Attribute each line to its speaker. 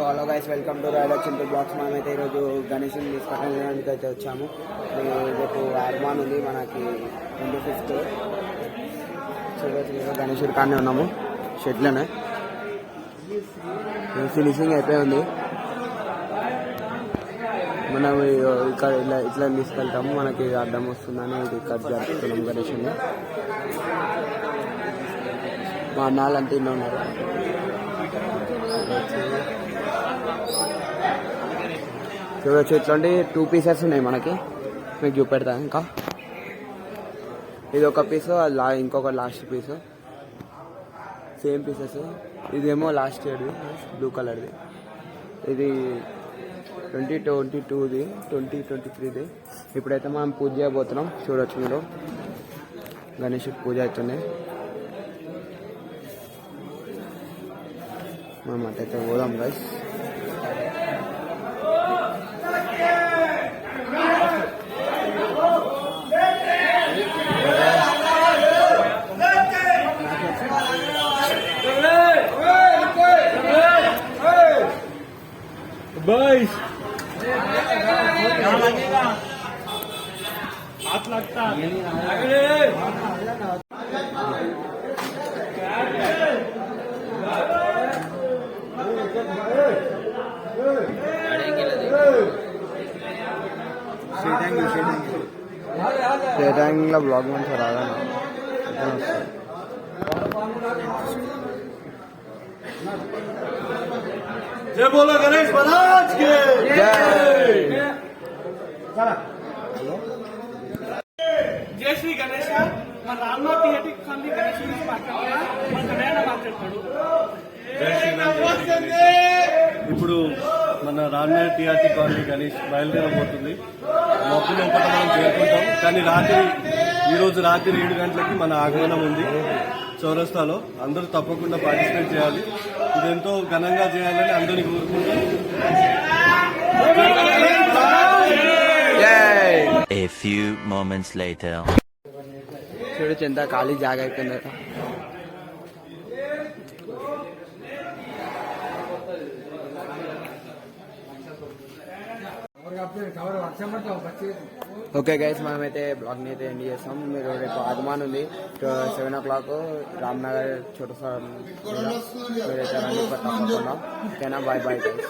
Speaker 1: So hello guys, welcome to royal Chintu blogs. మనమైతే ఈరోజు గణేషుని తీసుకెళ్ళడానికి అయితే వచ్చాము. రేపు ఆగమాన్ ఉంది మనకి 25th. చూడవచ్చు, గణేషుడి కాడనే ఉన్నాము, షెడ్లోనే. ఫినిషింగ్ అయిపోయి ఉంది. మనం ఇక్కడ ఇట్లా తీసుకెళ్తాము, మనకి అడ్డం వస్తుందని ఇది కట్ జరుపుతున్నాం గణేషుని. మా అన్నాళ్ళంతా ఇన్న ఉన్నారు. చూడవచ్చు, ఇట్లాంటి 2 పీసెస్ ఉన్నాయి మనకి. మీకు చూపెడతా. ఇంకా ఇది ఒక పీసు, ఇంకొక లాస్ట్ పీసు, సేమ్ పీసెస్. ఇదేమో లాస్ట్ ఇయర్ది, బ్లూ కలర్ది. ఇది 2022ది, 2023ది. ఇప్పుడైతే మనం పూజ చేయబోతున్నాం. చూడవచ్చు మీరు, గణేషుడి పూజ అవుతుంది. మనం అటైతే పోదాం గైస్.
Speaker 2: बाईस हाथ लगता
Speaker 1: शेटांग ब्लॉग में रागा
Speaker 2: जय बोलो गणेश महाराज के
Speaker 1: जय.
Speaker 2: जय श्री गणेश. మన రామ్లో థియేటర్ కాలనీ గణేష్ గురించి మాట్లాడుతున్నా, మన కళ్యాణ మాట్లాడతాడు.
Speaker 3: ఇప్పుడు మన రామ్నగర్ టీఆర్టీ కాలనీ గణేష్ బయలుదేరబోతుంది. మొక్కులు ఒకటి మనం చేరుకుంటాం, కానీ ఈరోజు రాత్రి 7 గంటలకి మన ఆగమనం ఉంది చౌరస్తాలో. అందరూ తప్పకుండా పార్టిసిపేట్ చేయాలి. ఇదెంతో ఘనంగా చేయాలని అందరినీ కోరుకుంటాం.
Speaker 4: A few moments later.
Speaker 1: చూడొచ్చు, ఎంత ఖాళీ జాగా అయిపోయింది. ఓకే గైస్, మనమైతే బ్లాగ్ని అయితే ఎండ్ చేస్తాం. మీరు రేపు ఆగమాన్ ఉంది 7 o'clock రామ్నగర్ చోటు సార్. మీరైతే రండి తప్పకుండా. ఓకేనా? Bye bye guys.